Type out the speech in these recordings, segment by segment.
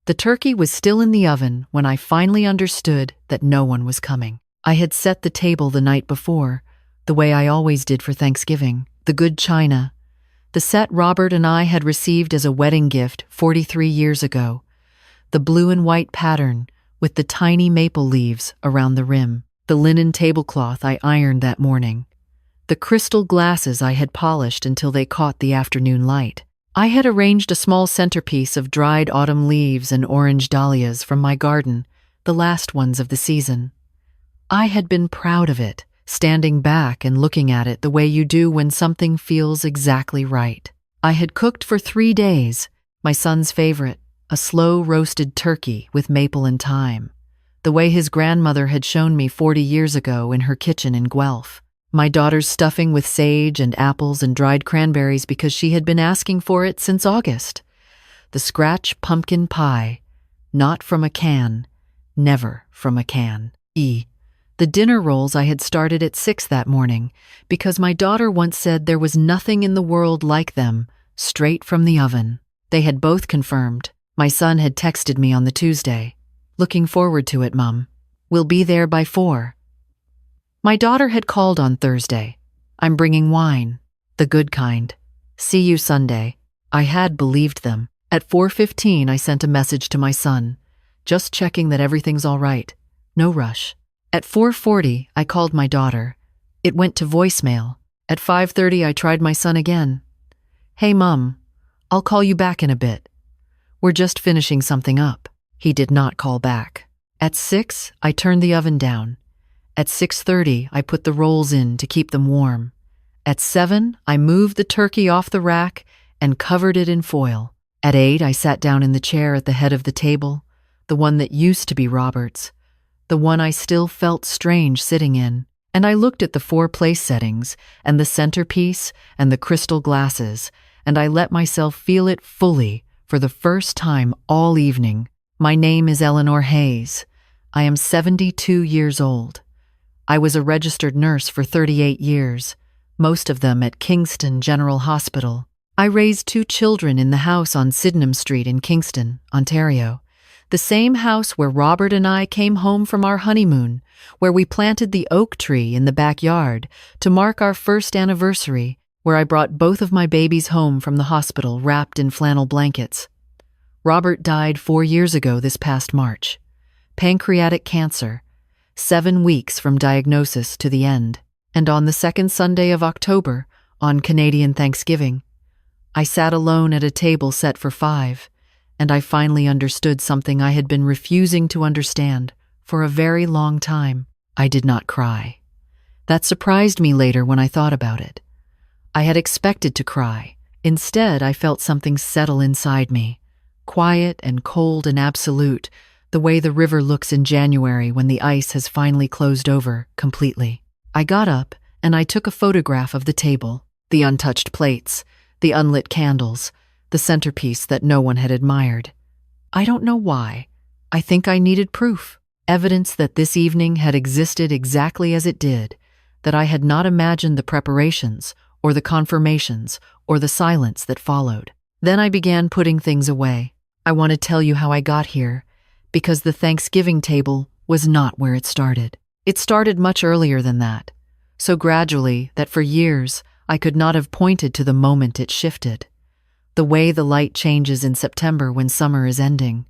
The turkey was still in the oven when I finally understood that no one was coming. I had set the table the night before, the way I always did for Thanksgiving, the good china, the set Robert and I had received as a wedding gift 43 years ago, the blue and white pattern with the tiny maple leaves around the rim, the linen tablecloth I ironed that morning, the crystal glasses I had polished until they caught the afternoon light. I had arranged a small centerpiece of dried autumn leaves and orange dahlias from my garden, the last ones of the season. I had been proud of it, standing back and looking at it the way you do when something feels exactly right. I had cooked for 3 days, my son's favorite, a slow roasted turkey with maple and thyme, the way his grandmother had shown me 40 years ago in her kitchen in Guelph. My daughter's stuffing with sage and apples and dried cranberries because she had been asking for it since August. The scratch pumpkin pie, not from a can, never from a can. The dinner rolls I had started at 6 that morning because my daughter once said there was nothing in the world like them, straight from the oven. They had both confirmed. My son had texted me on the Tuesday. "Looking forward to it, Mum. We'll be there by 4. My daughter had called on Thursday. "I'm bringing wine, the good kind. See you Sunday." I had believed them. At 4:15 I sent a message to my son, just checking that everything's all right. No rush. At 4:40 I called my daughter. It went to voicemail. At 5:30 I tried my son again. "Hey Mum, I'll call you back in a bit. We're just finishing something up." He did not call back. At 6 I turned the oven down. At 6:30 I put the rolls in to keep them warm. At 7 I moved the turkey off the rack and covered it in foil. At 8 I sat down in the chair at the head of the table, the one that used to be Robert's, the one I still felt strange sitting in, and I looked at the 4 place settings and the centerpiece and the crystal glasses, and I let myself feel it fully for the first time all evening. My name is Eleanor Hayes. I am 72 years old. I was a registered nurse for 38 years, most of them at Kingston General Hospital. I raised 2 children in the house on Sydenham Street in Kingston, Ontario, the same house where Robert and I came home from our honeymoon, where we planted the oak tree in the backyard to mark our first anniversary, where I brought both of my babies home from the hospital wrapped in flannel blankets. Robert died 4 years ago this past March. Pancreatic cancer, 7 weeks from diagnosis to the end. And on the second Sunday of October, on Canadian Thanksgiving, I sat alone at a table set for 5, and I finally understood something I had been refusing to understand for a very long time. I did not cry. That surprised me later when I thought about it. I had expected to cry. Instead, I felt something settle inside me, quiet and cold and absolute, the way the river looks in January when the ice has finally closed over completely. I got up and I took a photograph of the table, the untouched plates, the unlit candles, the centerpiece that no one had admired. I don't know why. I think I needed proof, evidence that this evening had existed exactly as it did, that I had not imagined the preparations or the confirmations or the silence that followed. Then I began putting things away. I want to tell you how I got here, because the Thanksgiving table was not where it started. It started much earlier than that, so gradually that for years I could not have pointed to the moment it shifted. The way the light changes in September when summer is ending.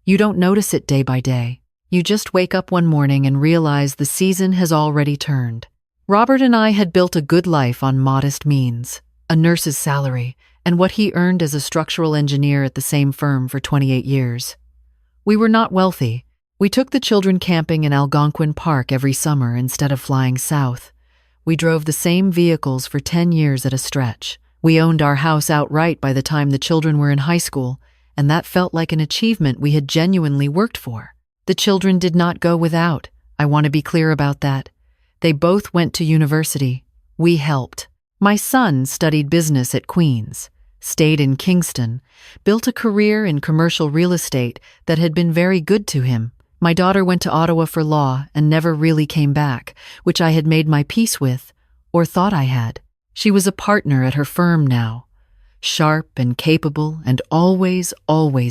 You don't notice it day by day. You just wake up one morning and realize the season has already turned. Robert and I had built a good life on modest means, a nurse's salary, and what he earned as a structural engineer at the same firm for 28 years. We were not wealthy. We took the children camping in Algonquin Park every summer instead of flying south. We drove the same vehicles for 10 years at a stretch. We owned our house outright by the time the children were in high school, and that felt like an achievement we had genuinely worked for. The children did not go without. I want to be clear about that. They both went to university. We helped. My son studied business at Queen's, stayed in Kingston, built a career in commercial real estate that had been very good to him. My daughter went to Ottawa for law and never really came back, which I had made my peace with, or thought I had. She was a partner at her firm now, sharp and capable and always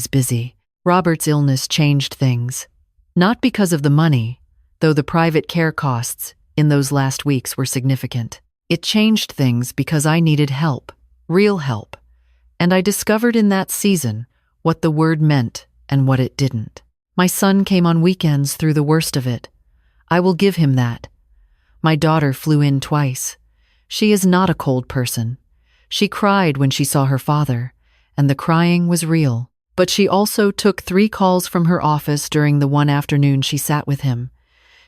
busy. Robert's illness changed things. Not because of the money, though the private care costs in those last weeks were significant. It changed things because I needed help, real help. And I discovered in that season what the word meant and what it didn't. My son came on weekends through the worst of it. I will give him that. My daughter flew in twice. She is not a cold person. She cried when she saw her father, and the crying was real. But she also took 3 calls from her office during the one afternoon she sat with him.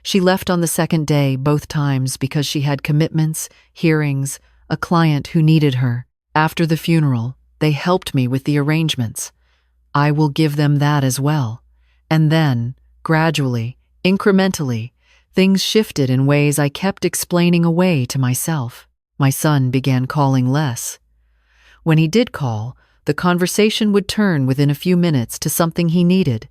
She left on the second day both times because she had commitments, hearings, a client who needed her. After the funeral, they helped me with the arrangements. I will give them that as well. And then, gradually, incrementally, things shifted in ways I kept explaining away to myself. My son began calling less. When he did call, the conversation would turn within a few minutes to something he needed,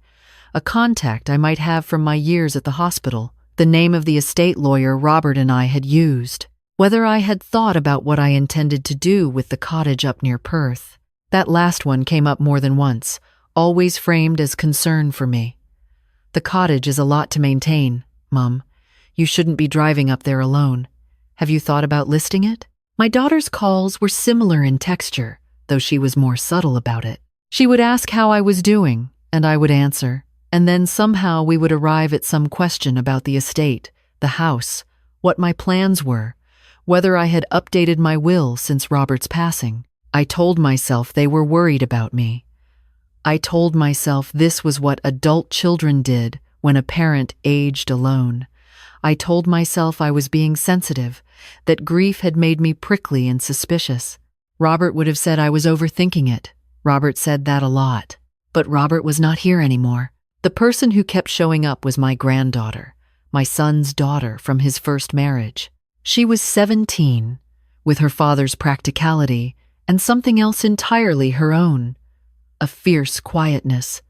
a contact I might have from my years at the hospital, the name of the estate lawyer Robert and I had used, whether I had thought about what I intended to do with the cottage up near Perth. That last one came up more than once, always framed as concern for me. The cottage is a lot to maintain, Mum. You shouldn't be driving up there alone. Have you thought about listing it? My daughter's calls were similar in texture, though she was more subtle about it. She would ask how I was doing, and I would answer, and then somehow we would arrive at some question about the estate, the house, what my plans were, whether I had updated my will since Robert's passing. I told myself they were worried about me. I told myself this was what adult children did when a parent aged alone. I told myself I was being sensitive, that grief had made me prickly and suspicious. Robert would have said I was overthinking it. Robert said that a lot. But Robert was not here anymore. The person who kept showing up was my granddaughter, my son's daughter from his first marriage. She was 17, with her father's practicality and something else entirely her own, a fierce quietness,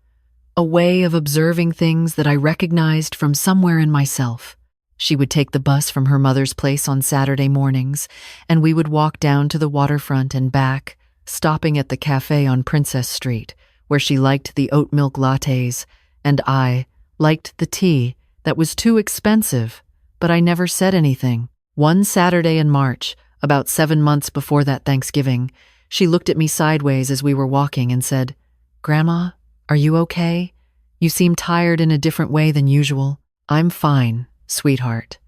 a way of observing things that I recognized from somewhere in myself. She would take the bus from her mother's place on Saturday mornings, and we would walk down to the waterfront and back, stopping at the cafe on Princess Street, where she liked the oat milk lattes, and I liked the tea that was too expensive, but I never said anything. One Saturday in March, about 7 months before that Thanksgiving, she looked at me sideways as we were walking and said, "Grandma, are you okay? You seem tired in a different way than usual." "I'm fine, sweetheart.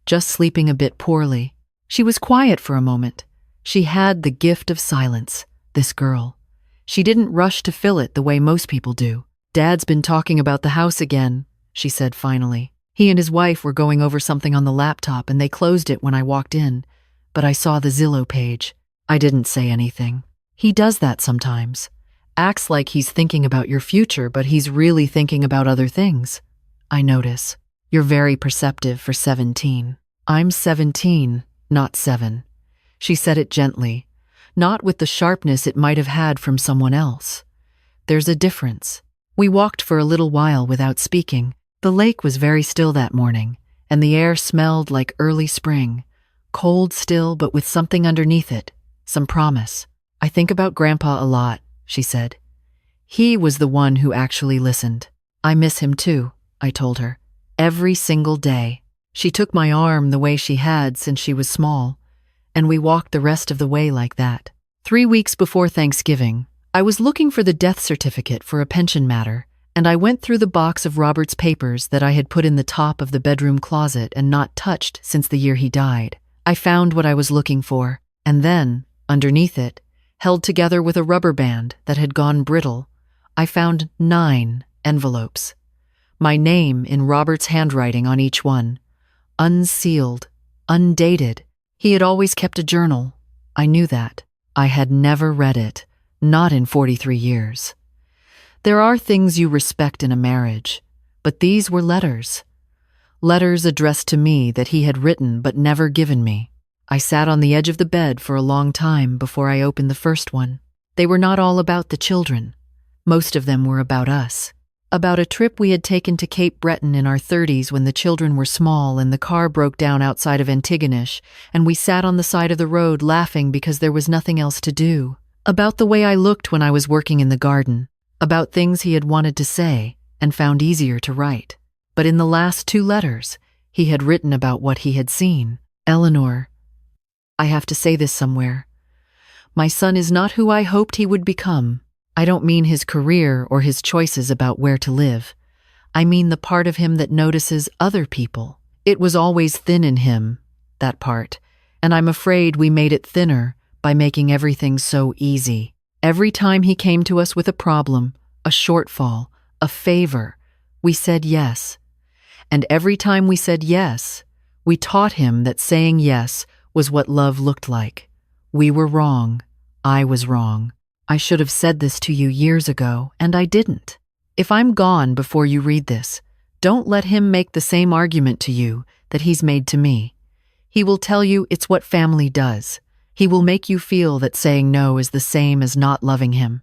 Just sleeping a bit poorly." She was quiet for a moment. She had the gift of silence, this girl. She didn't rush to fill it the way most people do. "Dad's been talking about the house again," she said finally. "He and his wife were going over something on the laptop and they closed it when I walked in, but I saw the Zillow page." I didn't say anything. He does that sometimes. Acts like he's thinking about your future, but he's really thinking about other things. I notice. You're very perceptive for 17. I'm 17, not 7. She said it gently, not with the sharpness it might have had from someone else. There's a difference. We walked for a little while without speaking. The lake was very still that morning, and the air smelled like early spring, cold still but with something underneath it, some promise. "I think about Grandpa a lot," she said. "He was the one who actually listened." "I miss him too," I told her. "Every single day." She took my arm the way she had since she was small, and we walked the rest of the way like that. 3 weeks before Thanksgiving, I was looking for the death certificate for a pension matter, and I went through the box of Robert's papers that I had put in the top of the bedroom closet and not touched since the year he died. I found what I was looking for, and then, underneath it, held together with a rubber band that had gone brittle, I found 9 envelopes. My name in Robert's handwriting on each one, unsealed, undated. He had always kept a journal. I knew that. I had never read it, not in 43 years. There are things you respect in a marriage, but these were letters. Letters addressed to me that he had written but never given me. I sat on the edge of the bed for a long time before I opened the first one. They were not all about the children. Most of them were about us. About a trip we had taken to Cape Breton in our 30s when the children were small and the car broke down outside of Antigonish, and we sat on the side of the road laughing because there was nothing else to do. About the way I looked when I was working in the garden. about things he had wanted to say and found easier to write. But in the last 2 letters, he had written about what he had seen. Eleanor, I have to say this somewhere. My son is not who I hoped he would become. I don't mean his career or his choices about where to live. I mean the part of him that notices other people. It was always thin in him, that part, and I'm afraid we made it thinner by making everything so easy. Every time he came to us with a problem, a shortfall, a favor, we said yes. And every time we said yes, we taught him that saying yes was what love looked like. We were wrong. I was wrong. I should have said this to you years ago, and I didn't. If I'm gone before you read this, don't let him make the same argument to you that he's made to me. He will tell you it's what family does. He will make you feel that saying no is the same as not loving him.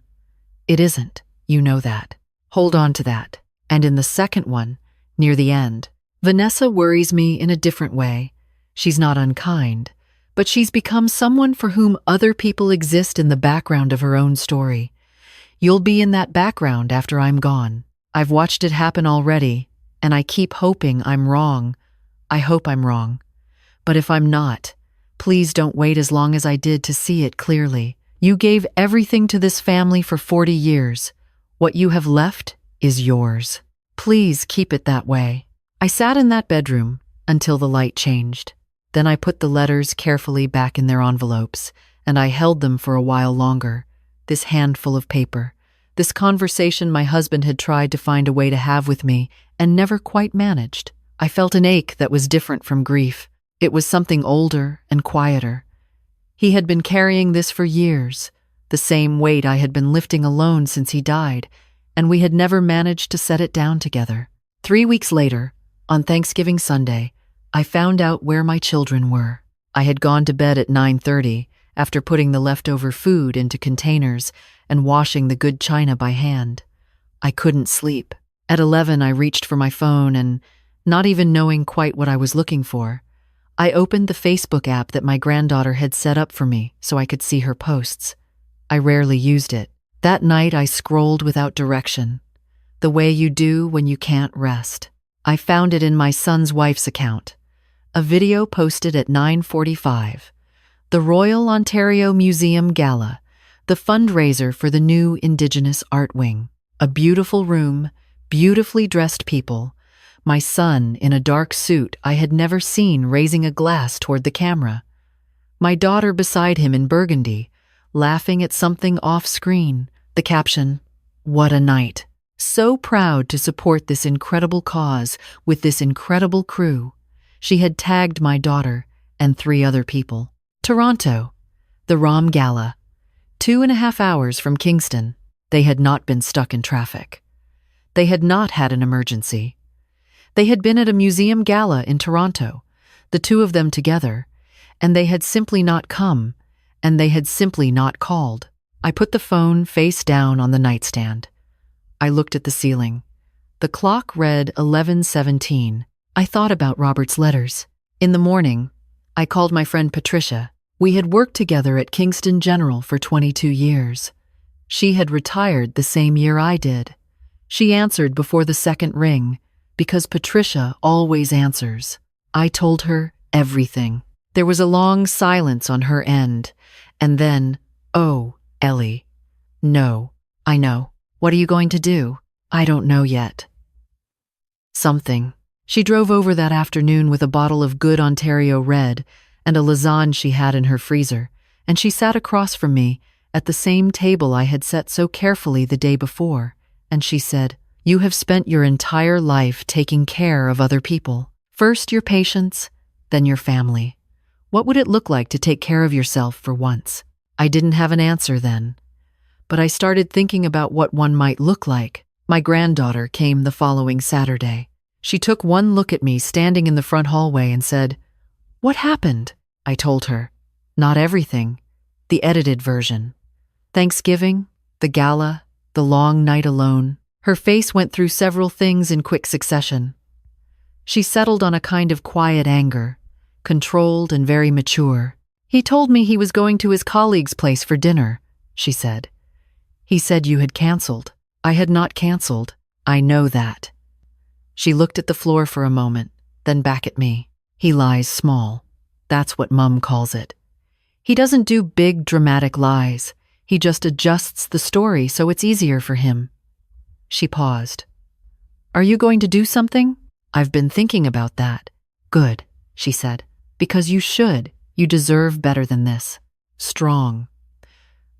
It isn't. You know that. Hold on to that. And in the second one, near the end, Vanessa worries me in a different way. She's not unkind, but she's become someone for whom other people exist in the background of her own story. You'll be in that background after I'm gone. I've watched it happen already, and I keep hoping I'm wrong. I hope I'm wrong. But if I'm not, please don't wait as long as I did to see it clearly. You gave everything to this family for 40 years. What you have left is yours. Please keep it that way. I sat in that bedroom until the light changed. Then I put the letters carefully back in their envelopes, and I held them for a while longer. This handful of paper, this conversation my husband had tried to find a way to have with me and never quite managed. I felt an ache that was different from grief. It was something older and quieter. He had been carrying this for years, the same weight I had been lifting alone since he died, and we had never managed to set it down together. 3 weeks later, on Thanksgiving Sunday, I found out where my children were. I had gone to bed at 9:30 after putting the leftover food into containers and washing the good china by hand. I couldn't sleep. At 11, I reached for my phone and, not even knowing quite what I was looking for, I opened the Facebook app that my granddaughter had set up for me so I could see her posts. I rarely used it. That night, I scrolled without direction, the way you do when you can't rest. I found it in my son's wife's account, a video posted at 9:45. The Royal Ontario Museum Gala, the fundraiser for the new Indigenous Art Wing. A beautiful room, beautifully dressed people, my son in a dark suit I had never seen raising a glass toward the camera. My daughter beside him in burgundy, laughing at something off-screen. The caption, "What a night. So proud to support this incredible cause with this incredible crew." She had tagged my daughter and 3 other people. Toronto, the ROM Gala, 2.5 hours from Kingston. They had not been stuck in traffic. They had not had an emergency. They had been at a museum gala in Toronto, the 2 of them together, and they had simply not come, and they had simply not called. I put the phone face down on the nightstand. I looked at the ceiling. The clock read 11:17. I thought about Robert's letters. In the morning, I called my friend Patricia. We had worked together at Kingston General for 22 years. She had retired the same year I did. She answered before the second ring, because Patricia always answers. I told her everything. There was a long silence on her end, and then, "Oh, Ellie. No, I know. What are you going to do?" "I don't know yet." Something. She drove over that afternoon with a bottle of good Ontario Red and a lasagne she had in her freezer, and she sat across from me at the same table I had set so carefully the day before, and she said, "You have spent your entire life taking care of other people. First your patients, then your family. What would it look like to take care of yourself for once?" I didn't have an answer then, but I started thinking about what one might look like. My granddaughter came the following Saturday. She took one look at me standing in the front hallway and said, "What happened?" I told her. Not everything. The edited version. Thanksgiving, the gala, the long night alone. Her face went through several things in quick succession. She settled on a kind of quiet anger, controlled and very mature. "He told me he was going to his colleague's place for dinner," she said. "He said you had canceled." I had not canceled. I know that. She looked at the floor for a moment, then back at me. He lies small. That's what Mum calls it. He doesn't do big, dramatic lies. He just adjusts the story so it's easier for him. She paused. Are you going to do something? I've been thinking about that. Good, she said. Because you should. You deserve better than this. Strong.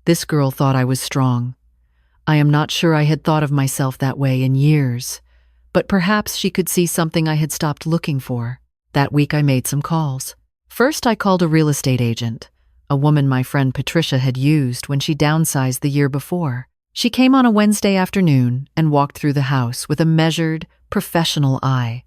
This girl thought I was strong. I am not sure I had thought of myself that way in years, but perhaps she could see something I had stopped looking for. That week I made some calls. First I called a real estate agent, a woman my friend Patricia had used when she downsized the year before. She came on a Wednesday afternoon and walked through the house with a measured, professional eye,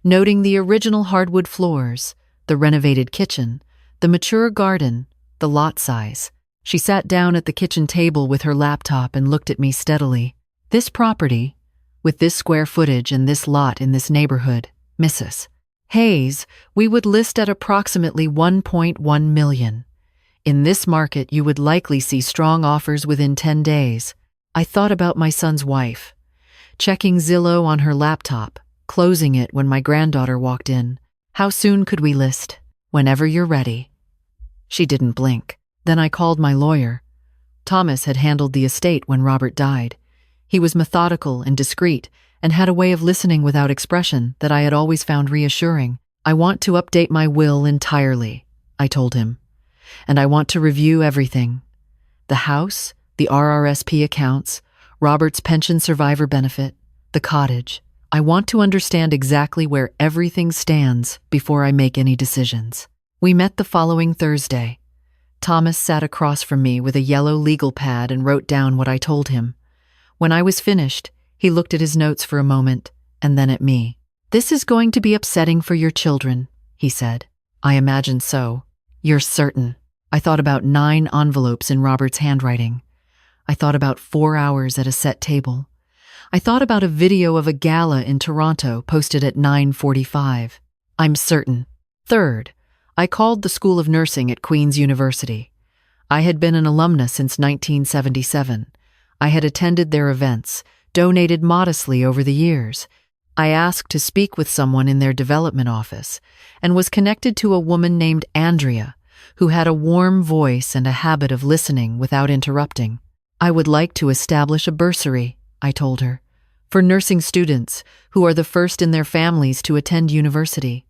noting the original hardwood floors, the renovated kitchen, the mature garden, the lot size. She sat down at the kitchen table with her laptop and looked at me steadily. This property, with this square footage and this lot in this neighborhood, Mrs. Hayes, we would list at approximately 1.1 million. In this market, you would likely see strong offers within 10 days. I thought about my son's wife, checking Zillow on her laptop, closing it when my granddaughter walked in. How soon could we list? Whenever you're ready. She didn't blink. Then I called my lawyer. Thomas had handled the estate when Robert died. He was methodical and discreet and had a way of listening without expression that I had always found reassuring. I want to update my will entirely, I told him. And I want to review everything. The house, the RRSP accounts, Robert's pension survivor benefit, the cottage. I want to understand exactly where everything stands before I make any decisions. We met the following Thursday. Thomas sat across from me with a yellow legal pad and wrote down what I told him. When I was finished, he looked at his notes for a moment and then at me. This is going to be upsetting for your children, he said. I imagine so. You're certain. I thought about 9 envelopes in Robert's handwriting. I thought about 4 hours at a set table. I thought about a video of a gala in Toronto posted at 9:45. I'm certain. Third, I called the School of Nursing at Queen's University. I had been an alumna since 1977. I had attended their events, donated modestly over the years. I asked to speak with someone in their development office and was connected to a woman named Andrea, who had a warm voice and a habit of listening without interrupting. I would like to establish a bursary, I told her, for nursing students who are the first in their families to attend university.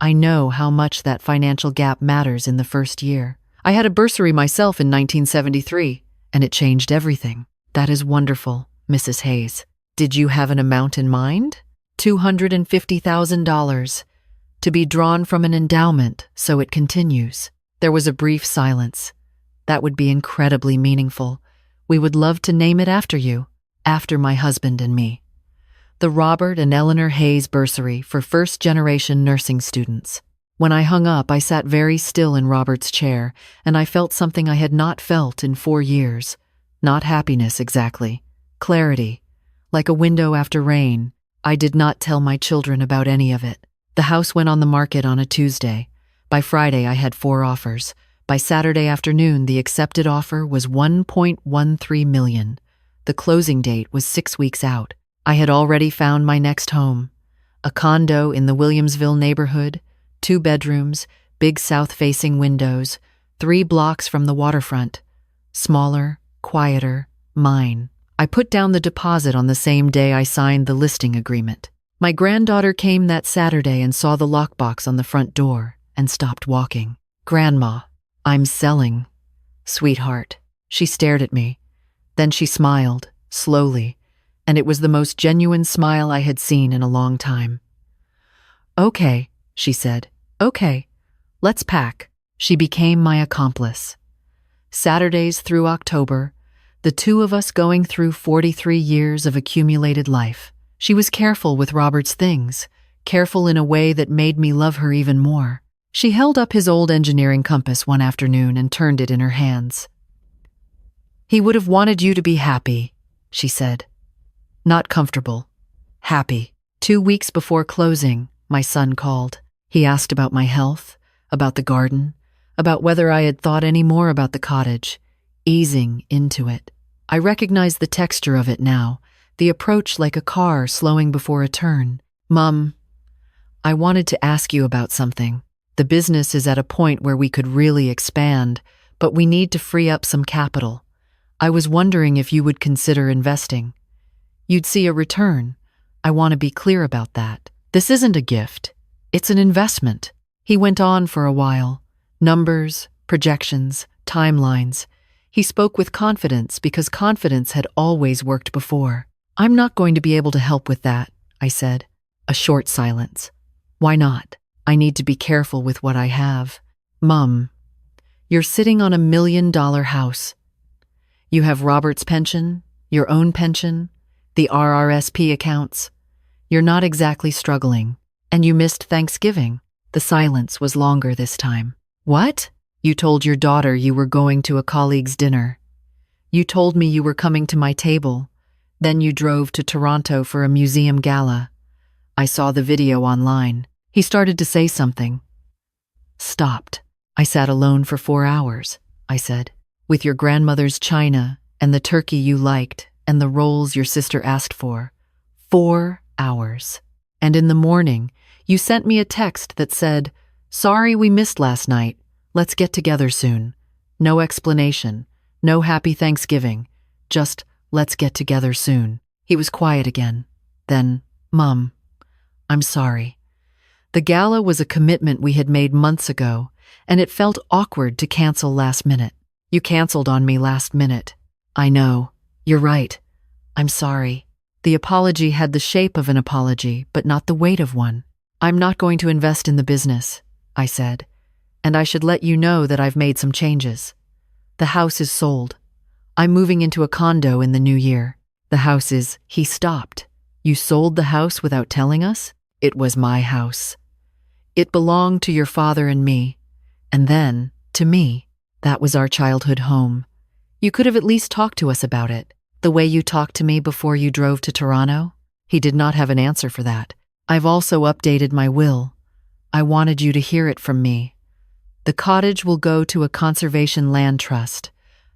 I know how much that financial gap matters in the first year. I had a bursary myself in 1973, and it changed everything. That is wonderful, Mrs. Hayes. Did you have an amount in mind? $250,000, to be drawn from an endowment so it continues. There was a brief silence. That would be incredibly meaningful. We would love to name it after you, after my husband and me. The Robert and Eleanor Hayes Bursary for first-generation nursing students. When I hung up, I sat very still in Robert's chair, and I felt something I had not felt in 4 years. Not happiness exactly. Clarity. Like a window after rain. I did not tell my children about any of it. The house went on the market on a Tuesday. By Friday, I had 4 offers. By Saturday afternoon, the accepted offer was $1.13 million. The closing date was 6 weeks out. I had already found my next home. A condo in the Williamsville neighborhood, 2 bedrooms, big south-facing windows, 3 blocks from the waterfront. Smaller, quieter, mine. I put down the deposit on the same day I signed the listing agreement. My granddaughter came that Saturday and saw the lockbox on the front door and stopped walking. Grandma, I'm selling. Sweetheart. She stared at me. Then she smiled, slowly, and it was the most genuine smile I had seen in a long time. Okay, she said. Okay, let's pack. She became my accomplice. Saturdays through October, the 2 of us going through 43 years of accumulated life. She was careful with Robert's things, careful in a way that made me love her even more. She held up his old engineering compass one afternoon and turned it in her hands. He would have wanted you to be happy, she said. Not comfortable. Happy. 2 weeks before closing, my son called. He asked about my health, about the garden, about whether I had thought any more about the cottage, easing into it. I recognized the texture of it now, the approach like a car slowing before a turn. "Mum, I wanted to ask you about something. The business is at a point where we could really expand, but we need to free up some capital. I was wondering if you would consider investing. You'd see a return. I want to be clear about that. This isn't a gift. It's an investment." He went on for a while. Numbers, projections, timelines. He spoke with confidence because confidence had always worked before. "I'm not going to be able to help with that," I said. A short silence. "Why not? I need to be careful with what I have." "Mum, you're sitting on $1 million house. You have Robert's pension, your own pension, the RRSP accounts. You're not exactly struggling. And you missed Thanksgiving." The silence was longer this time. "What? You told your daughter you were going to a colleague's dinner. You told me you were coming to my table. Then you drove to Toronto for a museum gala. I saw the video online." He started to say something. Stopped. "I sat alone for 4 hours," I said, "with your grandmother's china and the turkey you liked and the rolls your sister asked for. 4 hours. And in the morning, you sent me a text that said, 'Sorry we missed last night. Let's get together soon.' No explanation, no happy Thanksgiving, just let's get together soon." He was quiet again. Then, "Mum, I'm sorry. The gala was a commitment we had made months ago, and it felt awkward to cancel last minute. You canceled on me last minute. I know. You're right. I'm sorry." The apology had the shape of an apology, but not the weight of one. "I'm not going to invest in the business," I said, "and I should let you know that I've made some changes. The house is sold. I'm moving into a condo in the new year. The house is—" He stopped. "You sold the house without telling us?" "It was my house. It belonged to your father and me, and then to me. That was our childhood home. You could have at least talked to us about it, the way you talked to me before you drove to Toronto." He did not have an answer for that. "I've also updated my will. I wanted you to hear it from me. The cottage will go to a conservation land trust.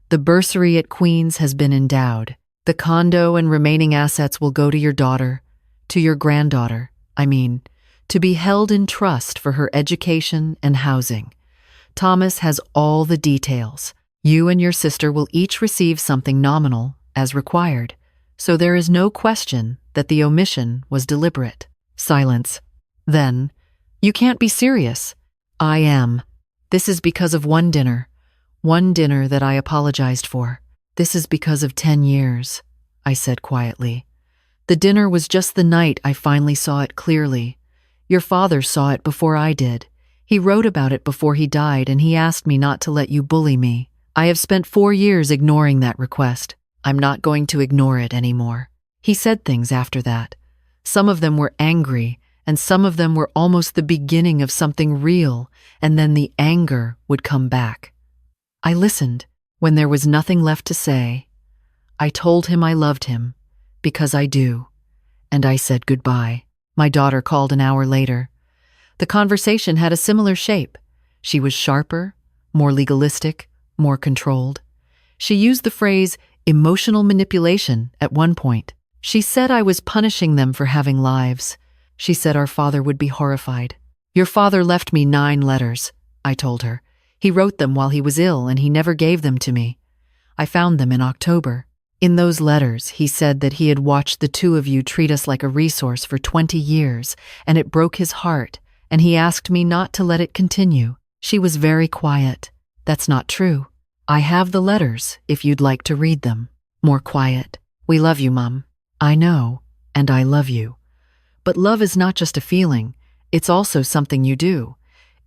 The bursary at Queen's has been endowed. The condo and remaining assets will go to your daughter, to your granddaughter, to be held in trust for her education and housing. Thomas has all the details. You and your sister will each receive something nominal, as required, so there is no question that the omission was deliberate." Silence. Then, "You can't be serious." "I am. This is because of one dinner that I apologized for. This is because of 10 years, I said quietly. "The dinner was just the night I finally saw it clearly. Your father saw it before I did. He wrote about it before he died, and he asked me not to let you bully me. I have spent 4 years ignoring that request. I'm not going to ignore it anymore." He said things after that. Some of them were angry, and some of them were almost the beginning of something real, and then the anger would come back. I listened. When there was nothing left to say, I told him I loved him, because I do, and I said goodbye. My daughter called an hour later. The conversation had a similar shape. She was sharper, more legalistic, more controlled. She used the phrase emotional manipulation at one point. She said I was punishing them for having lives. She said our father would be horrified. "Your father left me 9 letters, I told her. He wrote them while he was ill, and he never gave them to me. I found them in October. In those letters, he said that he had watched the 2 of you treat us like a resource for 20 years, and it broke his heart, and he asked me not to let it continue." She was very quiet. "That's not true. I have the letters, if you'd like to read them." More quiet. "We love you, Mum. I know, and I love you. But love is not just a feeling. It's also something you do.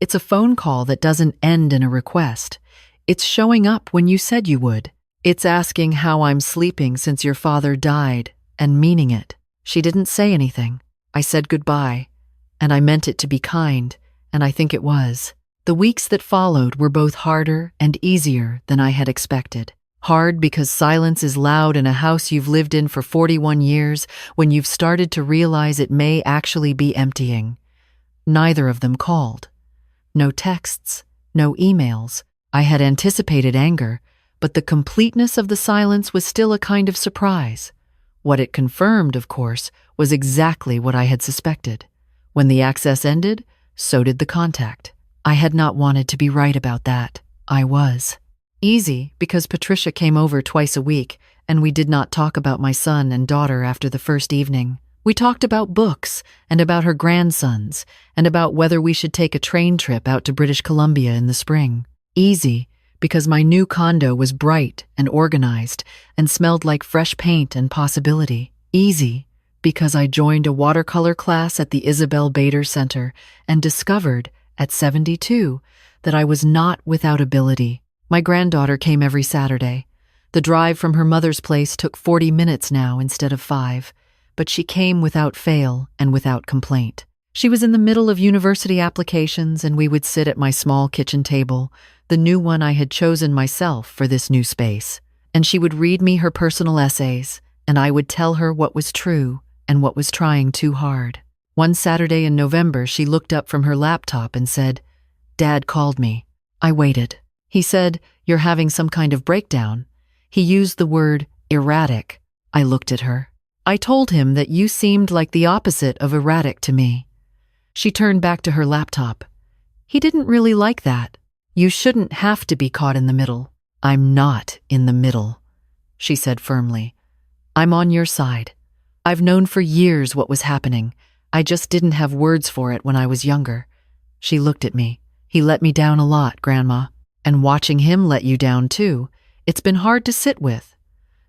It's a phone call that doesn't end in a request. It's showing up when you said you would. It's asking how I'm sleeping since your father died, and meaning it." She didn't say anything. I said goodbye, and I meant it to be kind, and I think it was. The weeks that followed were both harder and easier than I had expected. Hard because silence is loud in a house you've lived in for 41 years when you've started to realize it may actually be emptying. Neither of them called. No texts, no emails. I had anticipated anger, but the completeness of the silence was still a kind of surprise. What it confirmed, of course, was exactly what I had suspected. When the access ended, so did the contact. I had not wanted to be right about that. I was. Easy, because Patricia came over twice a week, and we did not talk about my son and daughter after the first evening. We talked about books, and about her grandsons, and about whether we should take a train trip out to British Columbia in the spring. Easy, because my new condo was bright and organized and smelled like fresh paint and possibility. Easy, because I joined a watercolor class at the Isabel Bader Center and discovered, at 72, that I was not without ability. My granddaughter came every Saturday. The drive from her mother's place took 40 minutes now instead of 5, but she came without fail and without complaint. She was in the middle of university applications, and we would sit at my small kitchen table, the new one I had chosen myself for this new space, and she would read me her personal essays, and I would tell her what was true and what was trying too hard. One Saturday in November, she looked up from her laptop and said, "Dad called me." I waited. He said, "You're having some kind of breakdown." He used the word erratic. I looked at her. I told him that you seemed like the opposite of erratic to me. She turned back to her laptop. He didn't really like that. You shouldn't have to be caught in the middle. I'm not in the middle, she said firmly. I'm on your side. I've known for years what was happening. I just didn't have words for it when I was younger. She looked at me. He let me down a lot, Grandma. And watching him let you down too, it's been hard to sit with.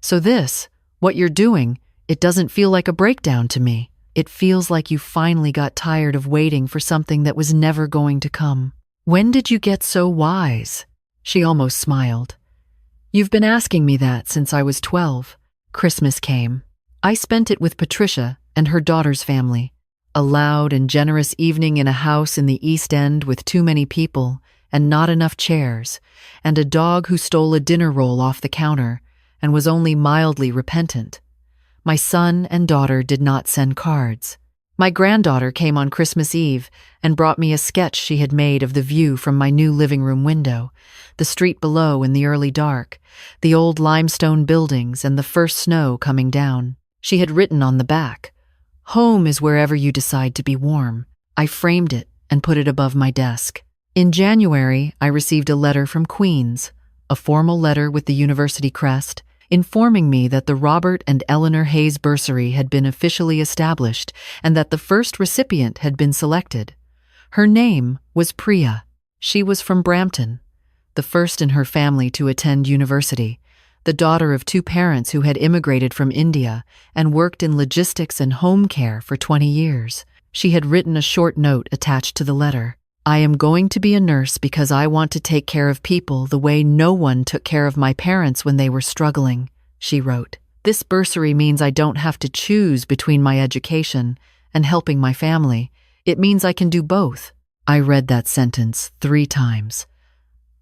So this, what you're doing, it doesn't feel like a breakdown to me. It feels like you finally got tired of waiting for something that was never going to come. When did you get so wise? She almost smiled. You've been asking me that since I was 12. Christmas came. I spent it with Patricia and her daughter's family. A loud and generous evening in a house in the East End with too many people and not enough chairs, and a dog who stole a dinner roll off the counter and was only mildly repentant. My son and daughter did not send cards. My granddaughter came on Christmas Eve and brought me a sketch she had made of the view from my new living room window, the street below in the early dark, the old limestone buildings and the first snow coming down. She had written on the back, "Home is wherever you decide to be warm." I framed it and put it above my desk. In January, I received a letter from Queens, a formal letter with the university crest, informing me that the Robert and Eleanor Hayes Bursary had been officially established and that the first recipient had been selected. Her name was Priya. She was from Brampton, the first in her family to attend university, the daughter of 2 parents who had immigrated from India and worked in logistics and home care for 20 years. She had written a short note attached to the letter. I am going to be a nurse because I want to take care of people the way no one took care of my parents when they were struggling, she wrote. This bursary means I don't have to choose between my education and helping my family. It means I can do both. I read that sentence 3 times.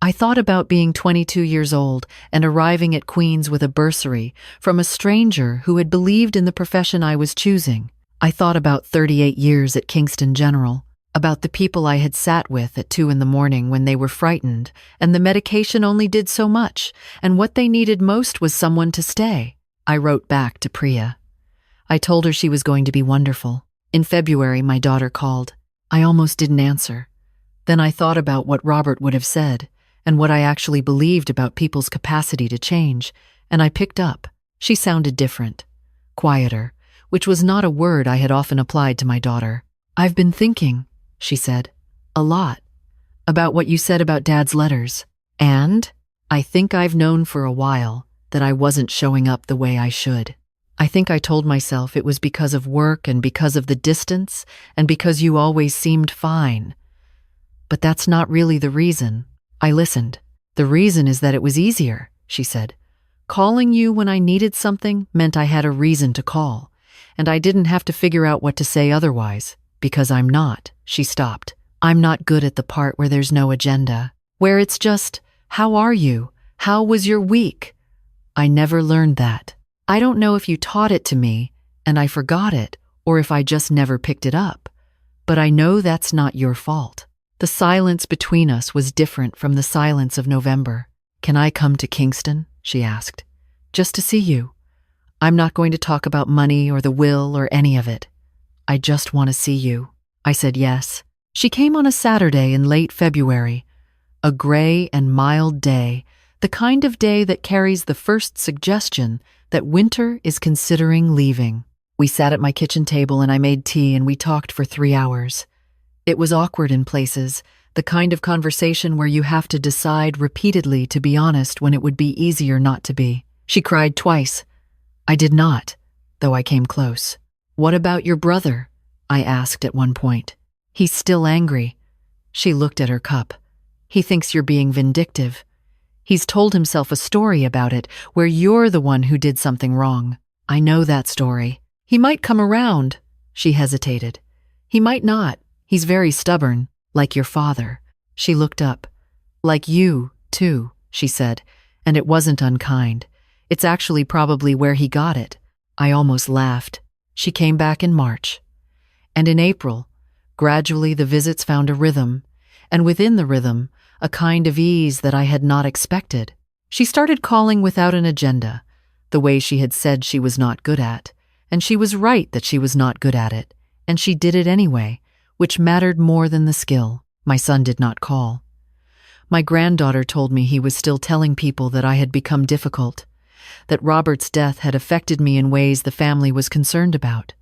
I thought about being 22 years old and arriving at Queens with a bursary from a stranger who had believed in the profession I was choosing. I thought about 38 years at Kingston General, about the people I had sat with at 2 in the morning when they were frightened, and the medication only did so much, and what they needed most was someone to stay. I wrote back to Priya. I told her she was going to be wonderful. In February, my daughter called. I almost didn't answer. Then I thought about what Robert would have said, and what I actually believed about people's capacity to change, and I picked up. She sounded different, quieter, which was not a word I had often applied to my daughter. I've been thinking, she said, a lot, about what you said about Dad's letters. And I think I've known for a while that I wasn't showing up the way I should. I think I told myself it was because of work and because of the distance and because you always seemed fine. But that's not really the reason. I listened. The reason is that it was easier, she said. Calling you when I needed something meant I had a reason to call, and I didn't have to figure out what to say otherwise. Because I'm not, she stopped. I'm not good at the part where there's no agenda, where it's just, how are you? How was your week? I never learned that. I don't know if you taught it to me, and I forgot it, or if I just never picked it up. But I know that's not your fault. The silence between us was different from the silence of November. Can I come to Kingston? She asked. Just to see you. I'm not going to talk about money or the will or any of it. I just want to see you." I said yes. She came on a Saturday in late February, a gray and mild day, the kind of day that carries the first suggestion that winter is considering leaving. We sat at my kitchen table and I made tea and we talked for 3 hours. It was awkward in places, the kind of conversation where you have to decide repeatedly to be honest when it would be easier not to be. She cried twice. I did not, though I came close. "What about your brother?" I asked at one point. "He's still angry." She looked at her cup. "He thinks you're being vindictive. He's told himself a story about it where you're the one who did something wrong." "I know that story. He might come around." She hesitated. "He might not. He's very stubborn, like your father." She looked up. "Like you, too," she said, and it wasn't unkind. "It's actually probably where he got it." I almost laughed. She came back in March. And in April, gradually the visits found a rhythm, and within the rhythm, a kind of ease that I had not expected. She started calling without an agenda, the way she had said she was not good at, and she was right that she was not good at it, and she did it anyway, which mattered more than the skill. My son did not call. My granddaughter told me he was still telling people that I had become difficult, that Robert's death had affected me in ways the family was concerned about.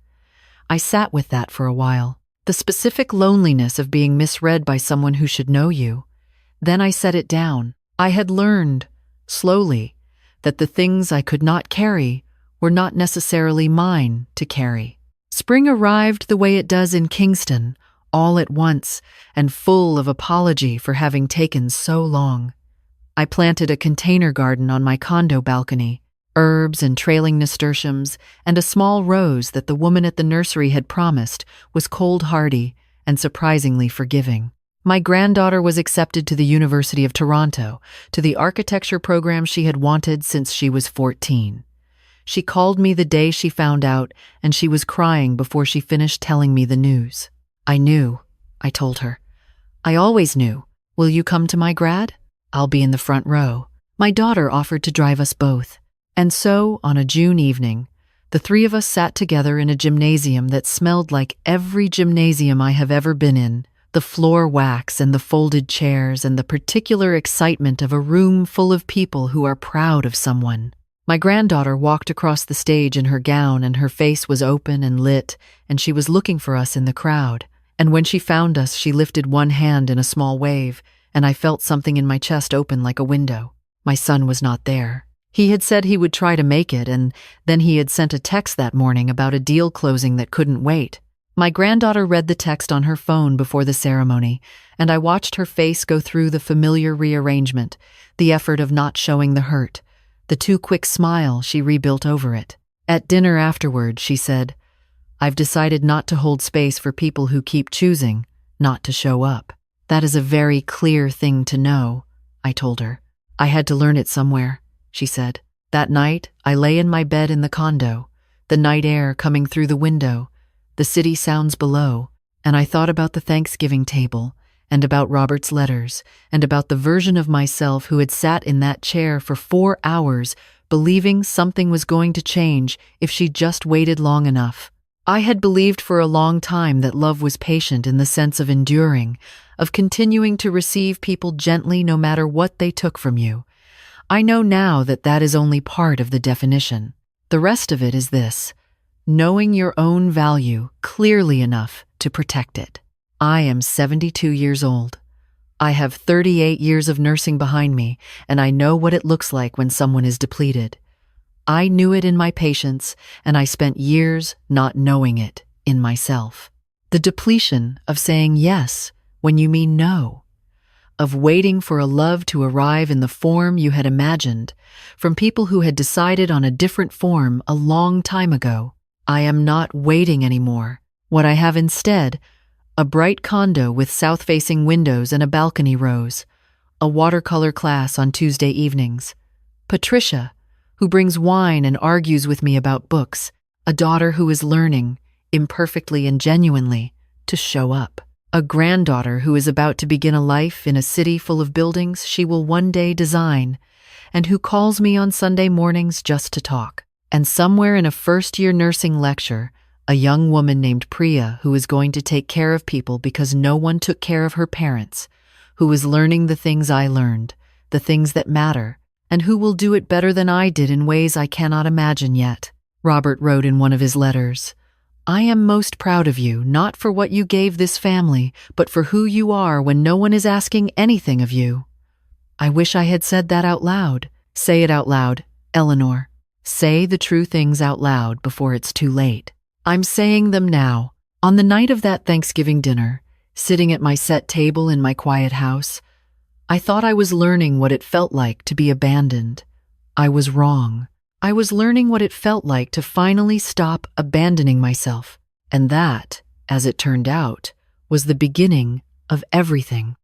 I sat with that for a while, the specific loneliness of being misread by someone who should know you. Then I set it down. I had learned, slowly, that the things I could not carry were not necessarily mine to carry. Spring arrived the way it does in Kingston, all at once, and full of apology for having taken so long. I planted a container garden on my condo balcony, herbs and trailing nasturtiums, and a small rose that the woman at the nursery had promised was cold-hardy and surprisingly forgiving. My granddaughter was accepted to the University of Toronto, to the architecture program she had wanted since she was 14. She called me the day she found out, and she was crying before she finished telling me the news. "I knew," I told her. "I always knew. Will you come to my grad? I'll be in the front row." My daughter offered to drive us both. And so, on a June evening, the 3 of us sat together in a gymnasium that smelled like every gymnasium I have ever been in. The floor wax and the folded chairs and the particular excitement of a room full of people who are proud of someone. My granddaughter walked across the stage in her gown and her face was open and lit, and she was looking for us in the crowd. And when she found us, she lifted one hand in a small wave, and I felt something in my chest open like a window. My son was not there. He had said he would try to make it, and then he had sent a text that morning about a deal closing that couldn't wait. My granddaughter read the text on her phone before the ceremony, and I watched her face go through the familiar rearrangement, the effort of not showing the hurt, the too quick smile she rebuilt over it. At dinner afterward, she said, "I've decided not to hold space for people who keep choosing not to show up." "That is a very clear thing to know," I told her. "I had to learn it somewhere," she said. That night, I lay in my bed in the condo, the night air coming through the window, the city sounds below, and I thought about the Thanksgiving table, and about Robert's letters, and about the version of myself who had sat in that chair for 4 hours, believing something was going to change if she just waited long enough. I had believed for a long time that love was patient in the sense of enduring, of continuing to receive people gently no matter what they took from you. I know now that that is only part of the definition. The rest of it is this: knowing your own value clearly enough to protect it. I am 72 years old. I have 38 years of nursing behind me, and I know what it looks like when someone is depleted. I knew it in my patients, and I spent years not knowing it in myself. The depletion of saying yes when you mean no, of waiting for a love to arrive in the form you had imagined, from people who had decided on a different form a long time ago. I am not waiting anymore. What I have instead, a bright condo with south-facing windows and a balcony rose, a watercolor class on Tuesday evenings, Patricia, who brings wine and argues with me about books, a daughter who is learning, imperfectly and genuinely, to show up, a granddaughter who is about to begin a life in a city full of buildings she will one day design, and who calls me on Sunday mornings just to talk. And somewhere in a first-year nursing lecture, a young woman named Priya, who is going to take care of people because no one took care of her parents, who is learning the things I learned, the things that matter, and who will do it better than I did in ways I cannot imagine yet. Robert wrote in one of his letters, I am most proud of you, not for what you gave this family, but for who you are when no one is asking anything of you. I wish I had said that out loud. Say it out loud, Eleanor. Say the true things out loud before it's too late. I'm saying them now. On the night of that Thanksgiving dinner, sitting at my set table in my quiet house, I thought I was learning what it felt like to be abandoned. I was wrong. I was learning what it felt like to finally stop abandoning myself. And that, as it turned out, was the beginning of everything.